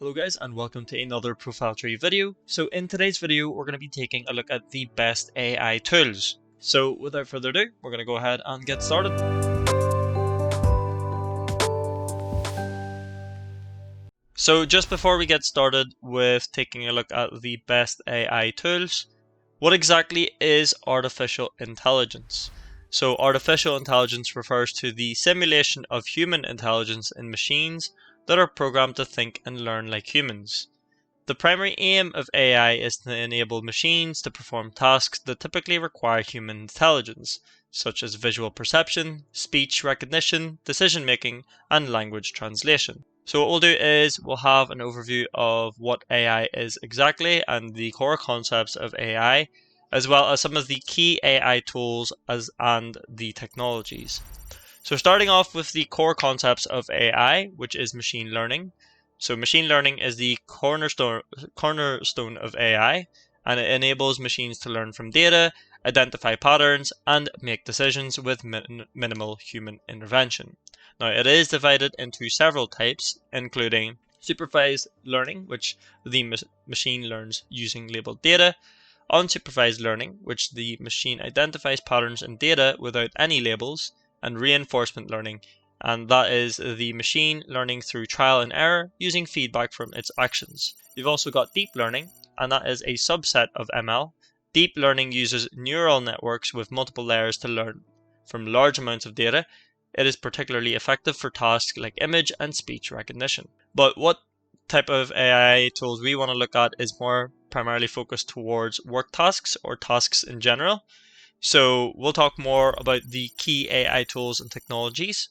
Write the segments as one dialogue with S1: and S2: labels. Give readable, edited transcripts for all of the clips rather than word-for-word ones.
S1: Hello guys and welcome to another profile tree video. So in today's video we're going to be taking a look at the best AI tools. So without further ado, we're going to go ahead and get started. So just before we get started with taking a look at the best AI tools, what exactly is artificial intelligence? So artificial intelligence refers to the simulation of human intelligence in machines that are programmed to think and learn like humans. The primary aim of AI is to enable machines to perform tasks that typically require human intelligence, such as visual perception, speech recognition, decision making, and language translation. So what we'll do is we'll have an overview of what AI is exactly and the core concepts of AI, as well as some of the key AI tools and the technologies. So starting off with the core concepts of AI, which is machine learning. So machine learning is the cornerstone of AI, and it enables machines to learn from data, identify patterns, and make decisions with minimal human intervention. Now it is divided into several types, including supervised learning, which the machine learns using labeled data, unsupervised learning, which the machine identifies patterns in data without any labels, and reinforcement learning, and that is the machine learning through trial and error using feedback from its actions. You've also got deep learning, and that is a subset of ML. Deep learning uses neural networks with multiple layers to learn from large amounts of data. It is particularly effective for tasks like image and speech recognition. But what type of AI tools we want to look at is more primarily focused towards work tasks or tasks in general. So we'll talk more about the key AI tools and technologies.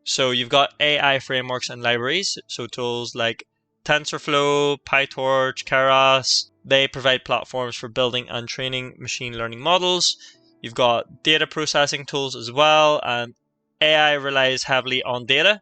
S1: So you've got AI frameworks and libraries, so tools like TensorFlow, PyTorch, Keras. They provide platforms for building and training machine learning models. You've got data processing tools as well, and AI relies heavily on data.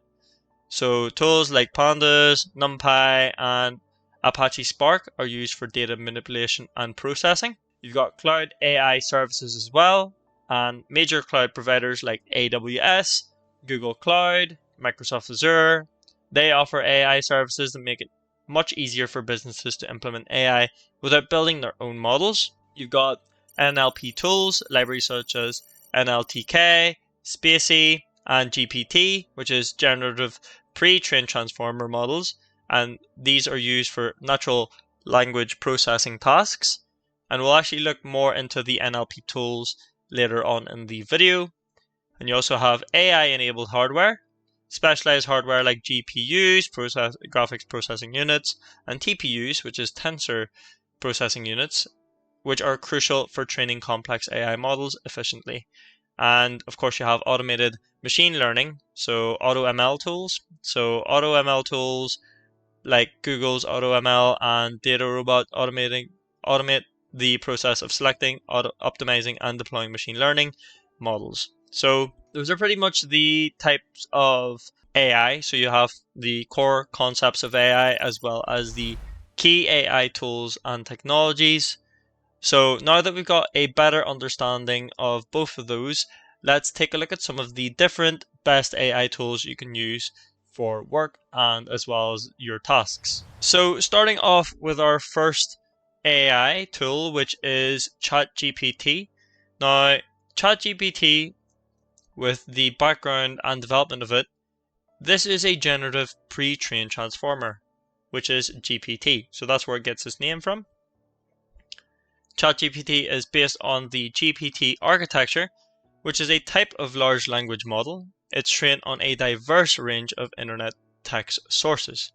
S1: So tools like Pandas, NumPy, and Apache Spark are used for data manipulation and processing. You've got cloud AI services as well, and major cloud providers like AWS, Google Cloud, Microsoft Azure. They offer AI services that make it much easier for businesses to implement AI without building their own models. You've got NLP tools, libraries such as NLTK, Spacey, and GPT, which is generative pre-trained transformer models, and these are used for natural language processing tasks. And we'll actually look more into the NLP tools later on in the video. And you also have AI-enabled hardware, specialized hardware like GPUs, graphics processing units, and TPUs, which is tensor processing units, which are crucial for training complex AI models efficiently. And of course you have automated machine learning, so AutoML tools. So AutoML tools like Google's AutoML and DataRobot automate the process of selecting, optimizing, and deploying machine learning models. So those are pretty much the types of AI. So you have the core concepts of AI as well as the key AI tools and technologies. So now that we've got a better understanding of both of those, let's take a look at some of the different best AI tools you can use for work and as well as your tasks. So starting off with our first AI tool, which is ChatGPT. Now, ChatGPT, with the background and development of it, this is a generative pre-trained transformer, which is GPT. So that's where it gets its name from. ChatGPT is based on the GPT architecture, which is a type of large language model. It's trained on a diverse range of internet text sources.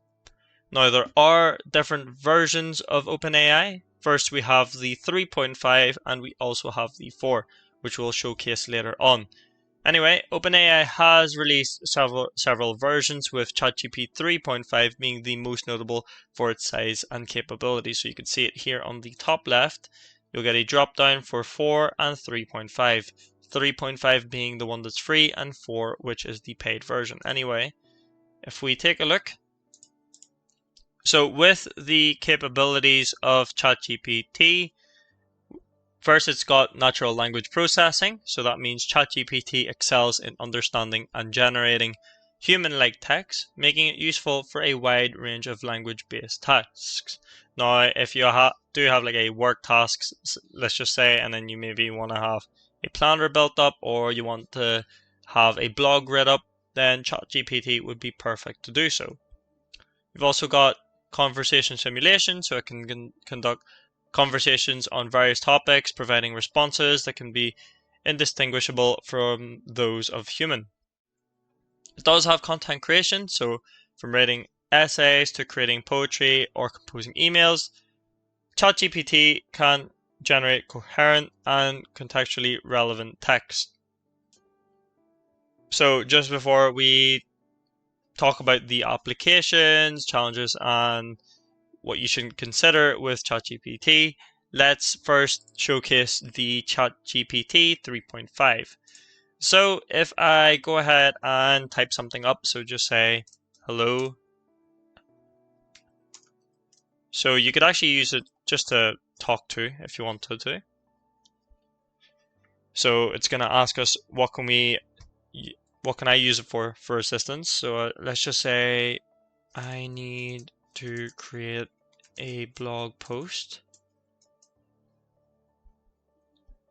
S1: Now there are different versions of OpenAI. First we have the 3.5 and we also have the 4, which we'll showcase later on. Anyway, OpenAI has released several versions, with ChatGPT 3.5 being the most notable for its size and capability. So you can see it here on the top left. You'll get a drop down for 4 and 3.5. 3.5 being the one that's free and 4 which is the paid version. Anyway, if we take a look, so with the capabilities of ChatGPT, first it's got natural language processing, so that means ChatGPT excels in understanding and generating human-like text, making it useful for a wide range of language-based tasks. Now, if you do have like a work task, let's just say, and then you maybe want to have a planner built up, or you want to have a blog read up, then ChatGPT would be perfect to do so. You've also got conversation simulation, so it can conduct conversations on various topics, providing responses that can be indistinguishable from those of human. It does have content creation, so from writing essays to creating poetry or composing emails, ChatGPT can generate coherent and contextually relevant text. So just before we talk about the applications, challenges, and what you should consider with ChatGPT, let's first showcase the ChatGPT 3.5. So if I go ahead and type something up, so just say hello. So you could actually use it just to talk to if you wanted to. So it's going to ask us what can I use it for assistance. So let's just say I need to create a blog post.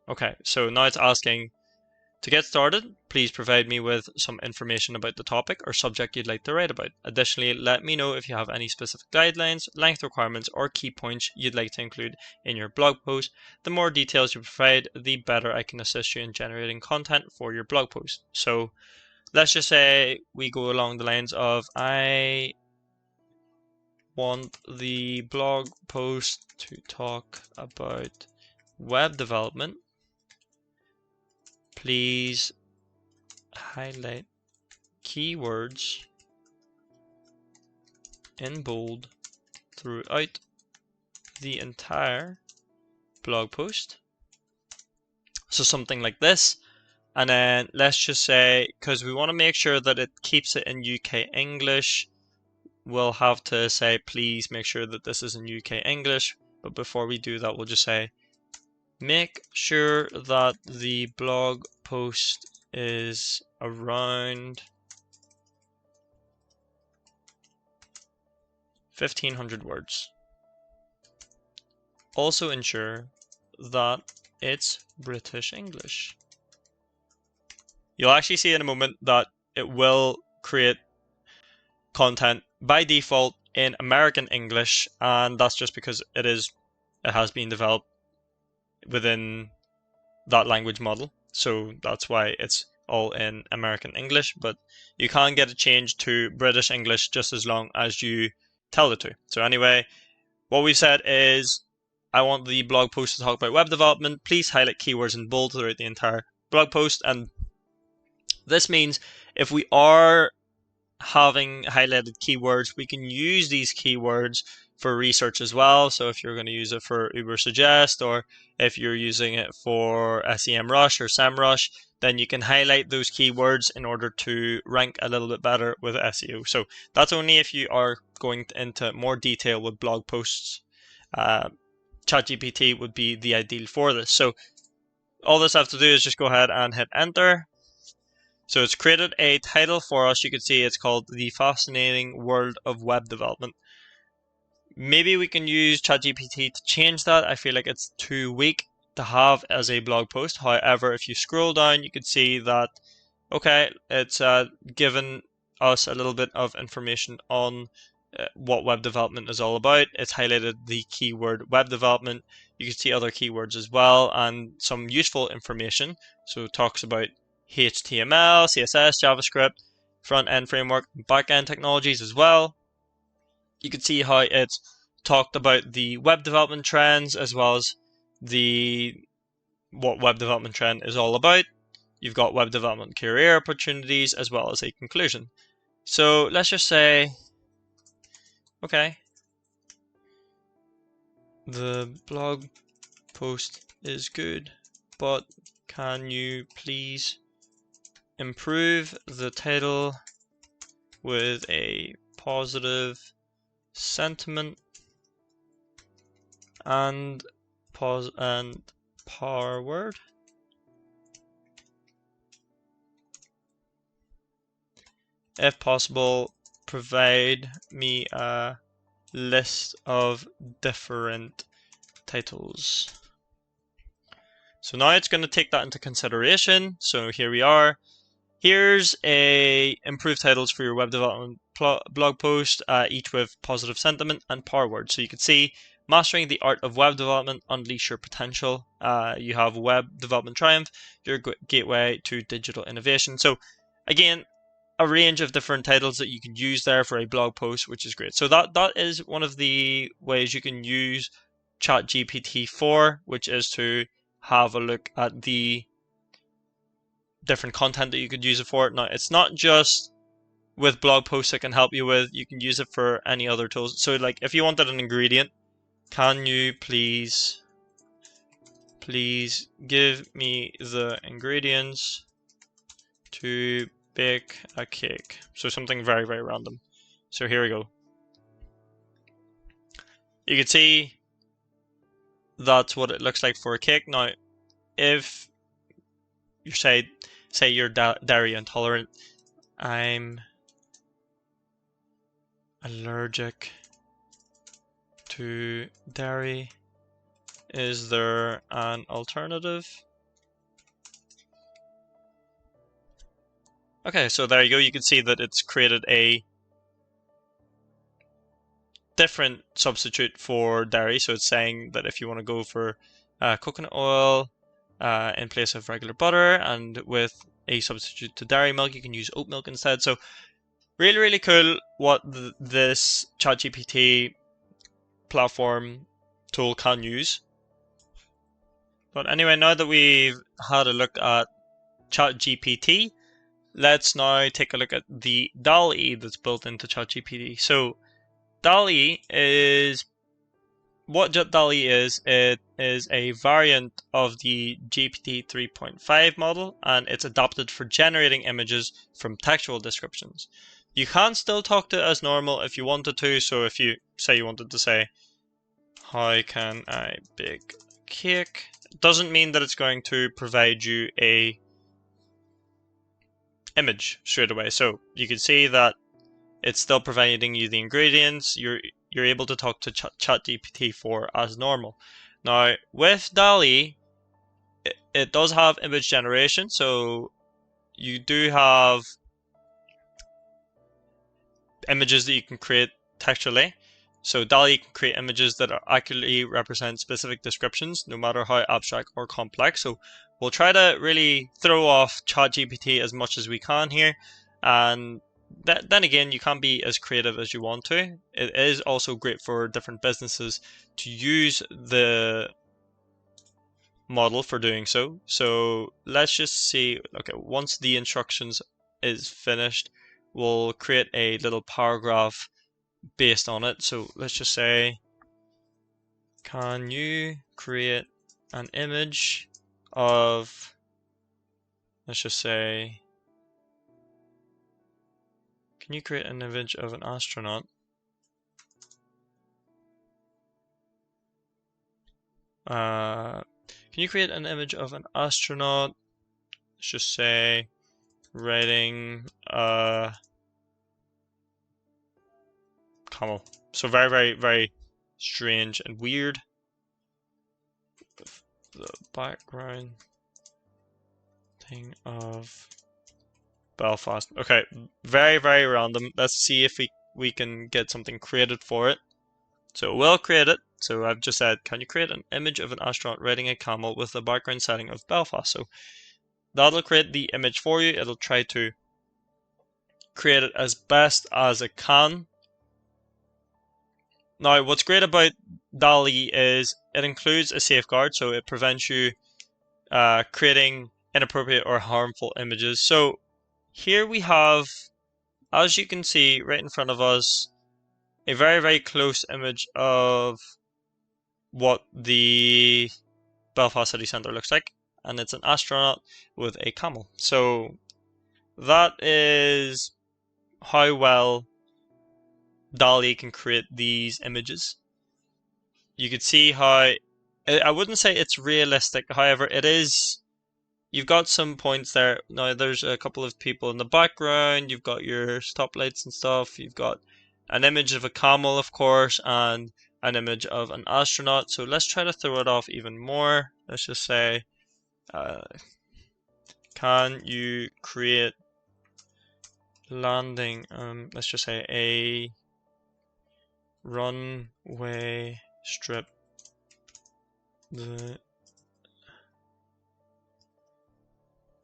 S1: Okay, so now it's asking, to get started, please provide me with some information about the topic or subject you'd like to write about. Additionally, let me know if you have any specific guidelines, length requirements, or key points you'd like to include in your blog post. The more details you provide, the better I can assist you in generating content for your blog post. So let's just say we go along the lines of, I want the blog post to talk about web development. Please highlight keywords in bold throughout the entire blog post. So something like this. And then let's just say, because we want to make sure that it keeps it in UK English, we'll have to say, please make sure that this is in UK English. But before we do that, we'll just say, make sure that the blog post is around 1500 words. Also ensure that it's British English. You'll actually see in a moment that it will create content by default in American English, and that's just because it has been developed within that language model. So that's why it's all in American English, but you can get it changed to British English just as long as you tell it to. So anyway, what we've said is, I want the blog post to talk about web development. Please highlight keywords in bold throughout the entire blog post. And this means if we are having highlighted keywords, we can use these keywords for research as well. So if you're going to use it for Ubersuggest, or if you're using it for SEMrush or SEMrush, then you can highlight those keywords in order to rank a little bit better with SEO. So that's only if you are going into more detail with blog posts. ChatGPT would be the ideal for this. So all this I have to do is just go ahead and hit enter. So it's created a title for us. You can see it's called The Fascinating World of Web Development. Maybe we can use ChatGPT to change that. I feel like it's too weak to have as a blog post. However, if you scroll down, you can see that, okay, it's given us a little bit of information on what web development is all about. It's highlighted the keyword web development. You can see other keywords as well and some useful information. So it talks about HTML, CSS, JavaScript, front-end framework, back-end technologies as well. You can see how it's talked about the web development trends as well as what web development trend is all about. You've got web development career opportunities as well as a conclusion. So let's just say, okay, the blog post is good, but can you please improve the title with a positive sentiment and power if possible, provide me a list of different titles. So now it's going to take that into consideration. So here we are. Here's a improved titles for your web development blog post, each with positive sentiment and power words. So you can see mastering the art of web development, unleash your potential. You have web development triumph, your gateway to digital innovation. So again, a range of different titles that you can use there for a blog post, which is great. So that is one of the ways you can use ChatGPT 4, which is to have a look at the different content that you could use it for. Now, it's not just with blog posts it can help you with. You can use it for any other tools. So like if you wanted an ingredient, can you please give me the ingredients to bake a cake? So something very, very random. So here we go. You can see that's what it looks like for a cake. Now, if you say you're dairy intolerant, I'm allergic to dairy. Is there an alternative? Okay, so there you go. You can see that it's created a different substitute for dairy. So it's saying that if you want to go for coconut oil in place of regular butter, and with a substitute to dairy milk, you can use oat milk instead. So really, really cool what this ChatGPT platform tool can use. But anyway, now that we've had a look at ChatGPT, let's now take a look at the dall-e that's built into ChatGPT. So dall-e is what dall-e is. It is a variant of the GPT 3.5 model, and it's adapted for generating images from textual descriptions. You can still talk to it as normal if you wanted to. So if you say you wanted to say, how can I bake cake? It doesn't mean that it's going to provide you a image straight away. So you can see that it's still providing you the ingredients. You're able to talk to ChatGPT 4 as normal. Now with dall-e, it does have image generation, so you do have images that you can create textually. So dall-e can create images that accurately represent specific descriptions, no matter how abstract or complex. So we'll try to really throw off ChatGPT as much as we can here. And then again, you can be as creative as you want to. It is also great for different businesses to use the model for doing so. So let's just see. Okay, once the instructions is finished, we'll create a little paragraph based on it. So let's just say, can you create an image of, let's just say, can you create an image of an astronaut? Can you create an image of an astronaut? Let's just say, riding a camel. So very, very, very strange and weird. The background thing of Belfast. Okay, very, very random. Let's see if we can get something created for it. So we'll create it. So I've just said, can you create an image of an astronaut riding a camel with the background setting of Belfast? So that'll create the image for you. It'll try to create it as best as it can. Now, what's great about dall-e is it includes a safeguard, so it prevents you creating inappropriate or harmful images. So here we have, as you can see right in front of us, a very, very close image of what the Belfast city centre looks like, and it's an astronaut with a camel. So that is how well dall-e can create these images. You can see how, I wouldn't say it's realistic, however, it is, you've got some points there. Now there's a couple of people in the background, you've got your stoplights and stuff, you've got an image of a camel, of course, and an image of an astronaut. So let's try to throw it off even more. Let's just say, can you create landing, let's just say a runway strip, let's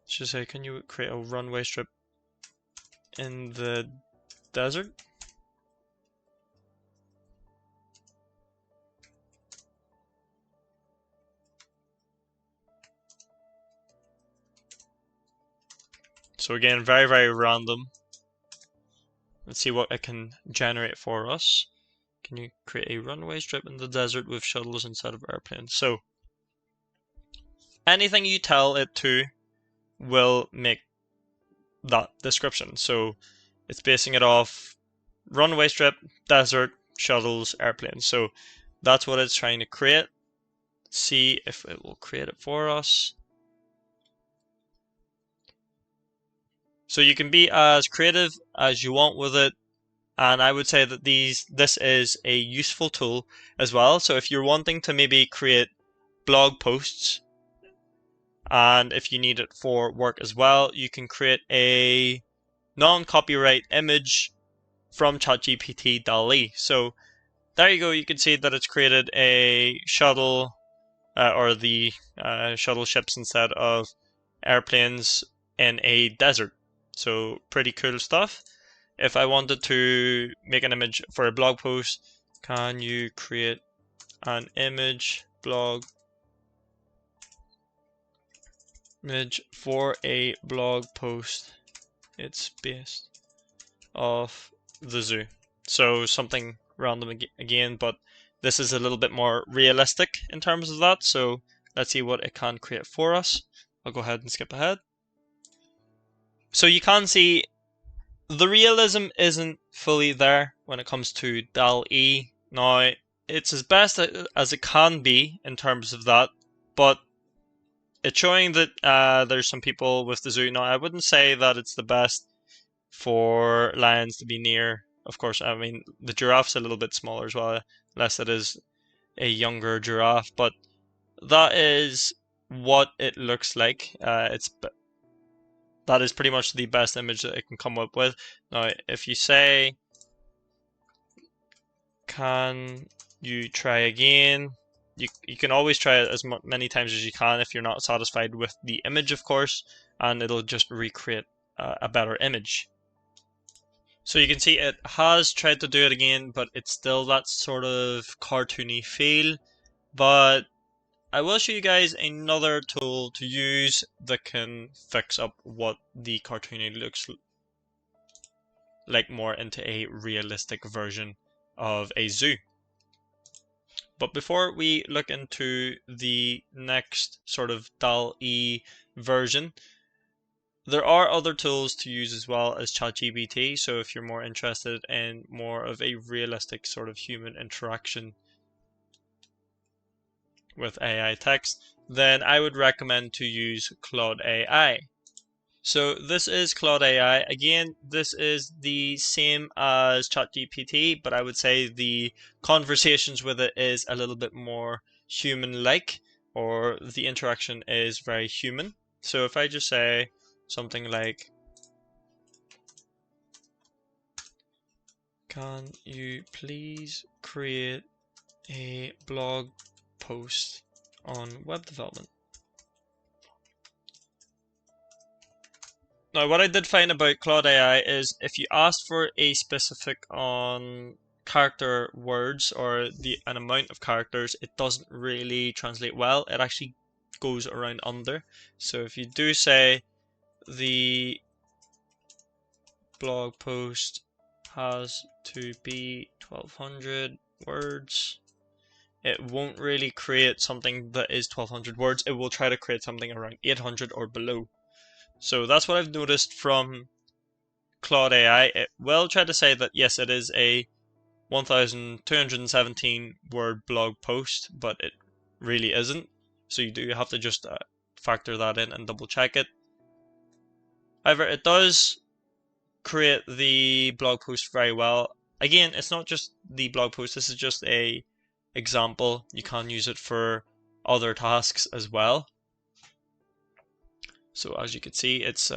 S1: just say, can you create a runway strip in the desert? So again, very, very random. Let's see what it can generate for us. Can you create a runway strip in the desert with shuttles instead of airplanes? So anything you tell it to will make that description. So it's basing it off runway strip, desert, shuttles, airplanes. So that's what it's trying to create. See if it will create it for us. So you can be as creative as you want with it, and I would say that this is a useful tool as well. So if you're wanting to maybe create blog posts, and if you need it for work as well, you can create a non-copyright image from ChatGPT dall-e. So there you go, you can see that it's created a shuttle, or the shuttle ships instead of airplanes in a desert. So pretty cool stuff. If I wanted to make an image for a blog post, can you create an image blog image for a blog post? It's based off the zoo. So something random again, but this is a little bit more realistic in terms of that. So let's see what it can create for us. I'll go ahead and skip ahead. So you can see the realism isn't fully there when it comes to dall-e. Now, it's as best as it can be in terms of that, but it's showing that there's some people with the zoo. Now, I wouldn't say that it's the best for lions to be near. Of course, I mean, the giraffe's a little bit smaller as well, unless it is a younger giraffe, but that is what it looks like. That is pretty much the best image that it can come up with. Now, if you say, can you try again? You can always try it as many times as you can if you're not satisfied with the image, of course, and it'll just recreate a better image. So you can see it has tried to do it again, but it's still that sort of cartoony feel. But I will show you guys another tool to use that can fix up what the cartoony looks like more into a realistic version of a zoo. But before we look into the next sort of dall-e version, there are other tools to use as well as ChatGPT. So if you're more interested in more of a realistic sort of human interaction with AI text, then I would recommend to use Claude AI. So this is Claude AI. Again, this is the same as ChatGPT, but I would say the conversations with it is a little bit more human-like, or the interaction is very human. So if I just say something like, can you please create a blog post on web development? Now, what I did find about Claude AI is if you ask for a specific on character words or an amount of characters, it doesn't really translate well. It actually goes around under. So if you do say the blog post has to be 1200 words, it won't really create something that is 1200 words. It will try to create something around 800 or below. So that's what I've noticed from Claude AI. It will try to say that yes, it is a 1217 word blog post, but it really isn't. So you do have to just factor that in and double check it. However, it does create the blog post very well. Again, it's not just the blog post, this is just a example. You can use it for other tasks as well. So as you can see, it's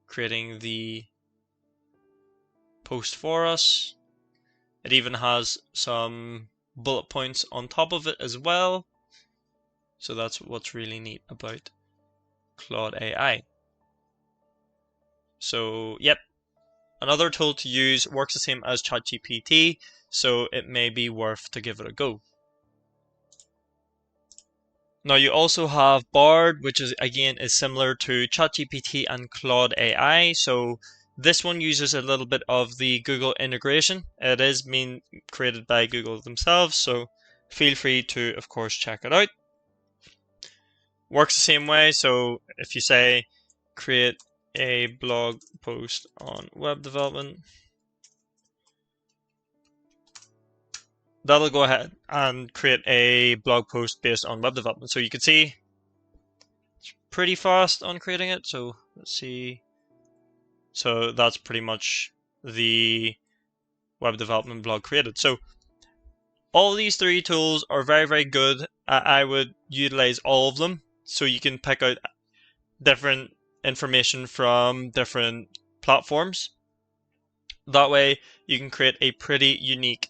S1: creating the post for us. It even has some bullet points on top of it as well. So that's what's really neat about Claude AI. So yep, another tool to use, works the same as ChatGPT, so it may be worth to give it a go. Now you also have Bard, which is again is similar to ChatGPT and Claude AI. So this one uses a little bit of the Google integration. It is being created by Google themselves, so feel free to, of course, check it out. Works the same way. So if you say create a blog post on web development, that'll go ahead and create a blog post based on web development. So you can see it's pretty fast on creating it. So let's see. So that's pretty much the web development blog created. So all these three tools are very, very good. I would utilize all of them so you can pick out different information from different platforms. That way you can create a pretty unique,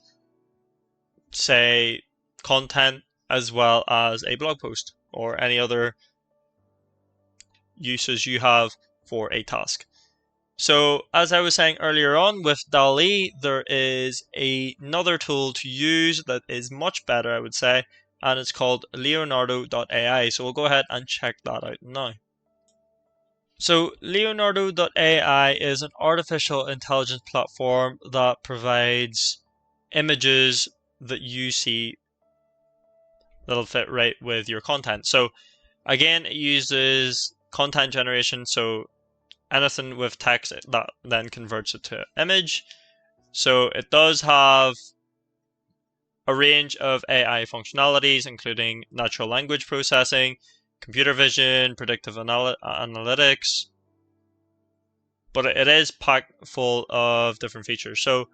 S1: say, content as well as a blog post or any other uses you have for a task. So as I was saying earlier on with dall-e, there is another tool to use that is much better, I would say, and it's called leonardo.ai. So we'll go ahead and check that out now. So leonardo.ai is an artificial intelligence platform that provides images that you see that'll fit right with your content. So again, it uses content generation, so anything with text that then converts it to image. So it does have a range of AI functionalities, including natural language processing, computer vision, predictive analytics, but it is packed full of different features. So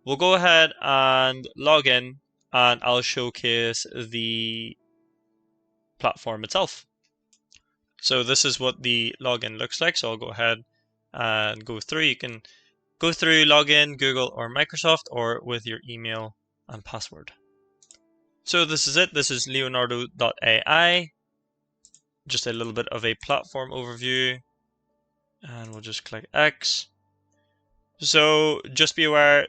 S1: we'll go ahead and log in and I'll showcase the platform itself. So this is what the login looks like. So I'll go ahead and go through. You can go through login, Google or Microsoft, or with your email and password. So this is it. This is leonardo.ai. Just a little bit of a platform overview. And we'll just click X. So just be aware,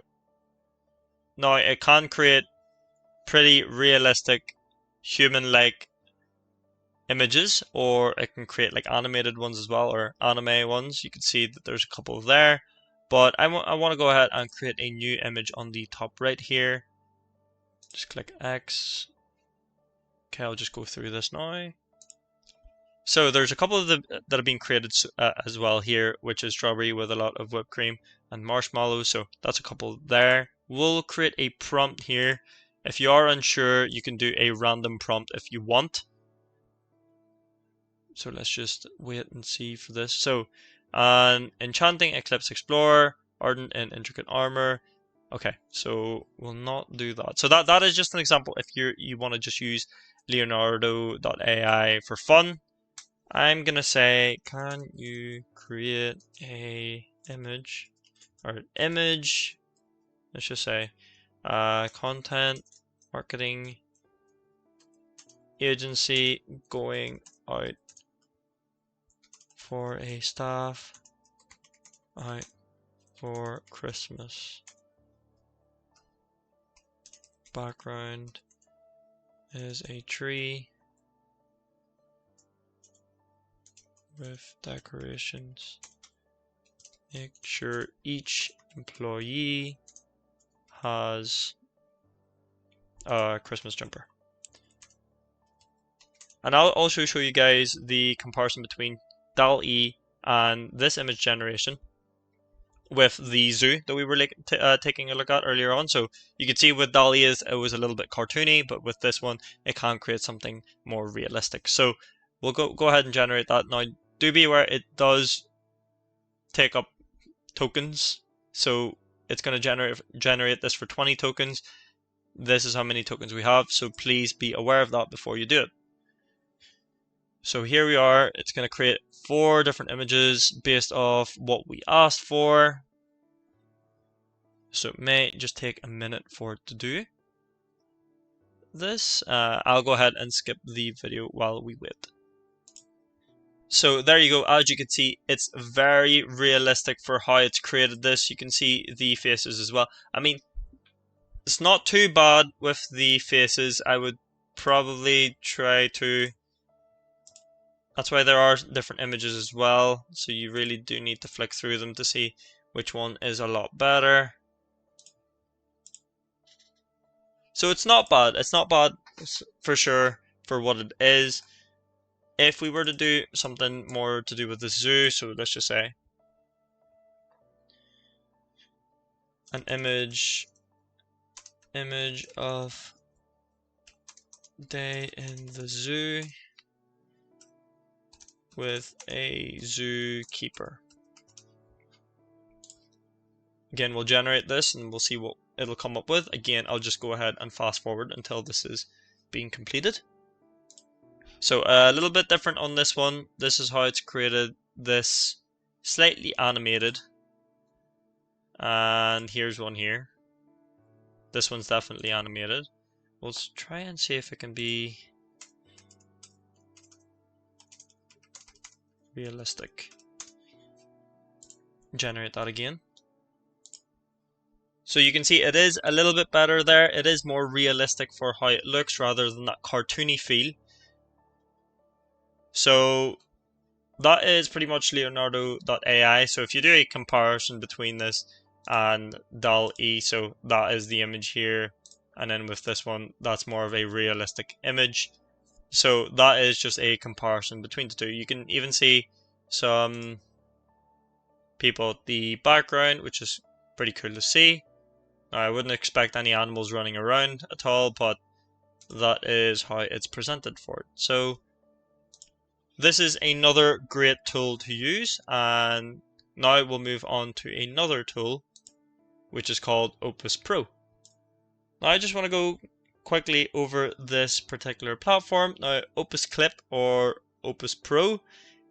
S1: now it can create pretty realistic human-like images, or it can create like animated ones as well, or anime ones. You can see that there's a couple there, but I want to go ahead and create a new image on the top right here. Just click X. Okay, I'll just go through this now. So there's a couple of them that have been created as well here, which is strawberry with a lot of whipped cream and marshmallows. So that's a couple there. We'll create a prompt here. If you are unsure, you can do a random prompt if you want. So let's just wait and see for this. So, enchanting Eclipse Explorer, ardent and intricate armor. Okay, so we'll not do that. So that is just an example if you want to just use leonardo.ai for fun. I'm gonna say, can you create a image or image? Let's just say content marketing agency going out for a staff out for Christmas. Background is a tree with decorations. Make sure each employee has a Christmas jumper. And I'll also show you guys the comparison between dall-e and this image generation with the zoo that we were taking a look at earlier on. So you can see with dall-e it was a little bit cartoony, but with this one it can create something more realistic. So we'll go ahead and generate that. Now, do be aware it does take up tokens, so it's going to generate this for 20 tokens. This is how many tokens we have, so please be aware of that before you do it. So here we are, it's going to create 4 different images based off what we asked for. So it may just take a minute for it to do this. I'll go ahead and skip the video while we wait. So there you go, as you can see, it's very realistic for how it's created this. You can see the faces as well. I mean, it's not too bad with the faces. I would probably try to... That's why there are different images as well, so you really do need to flick through them to see which one is a lot better. So it's not bad for sure for what it is. If we were to do something more to do with the zoo, so let's just say an image of day in the zoo with a zookeeper. Again, we'll generate this and we'll see what it'll come up with. Again, I'll just go ahead and fast forward until this is being completed. So a little bit different on this one. This is how it's created this slightly animated. And here's one here. This one's definitely animated. We'll try and see if it can be realistic. Generate that again. So you can see it is a little bit better there. It is more realistic for how it looks rather than that cartoony feel. So that is pretty much Leonardo.ai. So if you do a comparison between this and dall-e, so that is the image here, and then with this one, that's more of a realistic image. So that is just a comparison between the two. You can even see some people at the background, which is pretty cool to see. Now, I wouldn't expect any animals running around at all, but that is how it's presented for it. So this is another great tool to use, and now we'll move on to another tool, which is called Opus Pro. Now I just want to go quickly over this particular platform. Now OpusClip or Opus Pro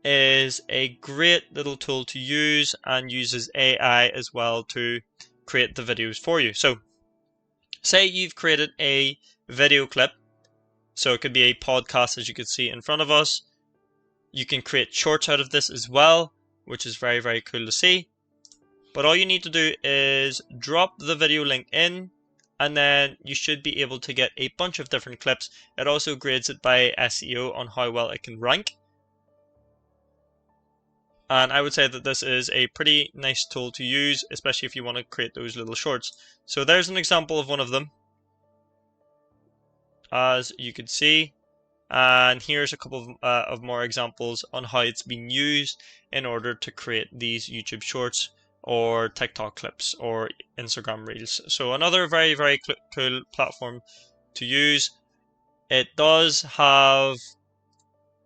S1: is a great little tool to use and uses AI as well to create the videos for you. So say you've created a video clip, so it could be a podcast as you can see in front of us. You can create shorts out of this as well, which is very, very cool to see. But all you need to do is drop the video link in, and then you should be able to get a bunch of different clips. It also grades it by SEO on how well it can rank. And I would say that this is a pretty nice tool to use, especially if you want to create those little shorts. So there's an example of one of them, as you can see. And here's a couple of more examples on how it's been used in order to create these YouTube shorts or TikTok clips or Instagram reels. So another very, very cool platform to use. It does have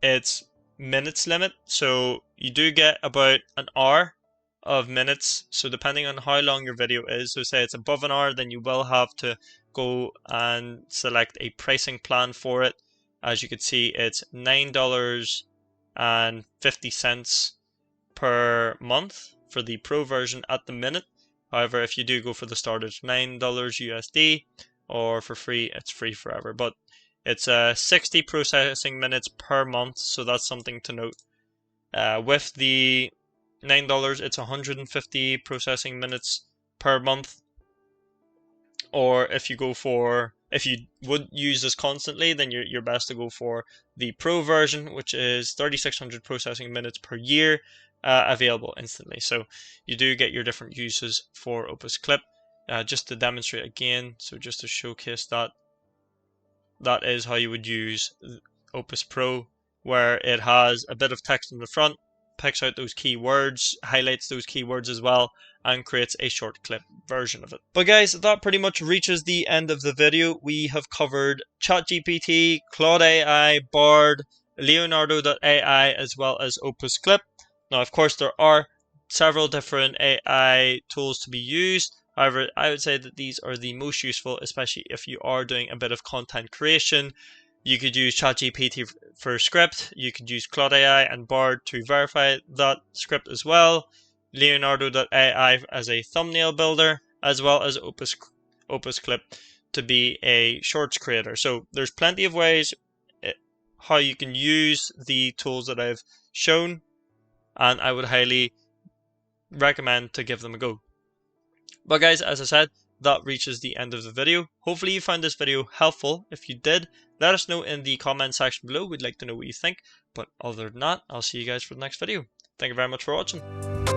S1: its minutes limit, so you do get about an hour of minutes. So depending on how long your video is, so say it's above an hour, then you will have to go and select a pricing plan for it. As you can see, it's $9.50 per month for the pro version at the minute. However, if you do go for the start, it's $9 USD, or for free, it's free forever. But it's 60 processing minutes per month, so that's something to note. With the $9, it's 150 processing minutes per month. Or if you would use this constantly, then you're best to go for the Pro version, which is 3,600 processing minutes per year, available instantly. So you do get your different uses for OpusClip. Just to demonstrate again, so just to showcase that is how you would use Opus Pro, where it has a bit of text in the front, picks out those keywords, highlights those keywords as well, and creates a short clip version of it. But guys, that pretty much reaches the end of the video. We have covered ChatGPT, Claude AI, Bard, Leonardo.ai, as well as OpusClip. Now, of course, there are several different AI tools to be used. However, I would say that these are the most useful, especially if you are doing a bit of content creation. You could use ChatGPT for script. You could use Claude AI and Bard to verify that script as well. Leonardo.ai as a thumbnail builder, as well as OpusClip to be a shorts creator. So there's plenty of ways how you can use the tools that I've shown, and I would highly recommend to give them a go. But guys, as I said, that reaches the end of the video. Hopefully you found this video helpful. If you did, let us know in the comment section below. We'd like to know what you think. But other than that, I'll see you guys for the next video. Thank you very much for watching.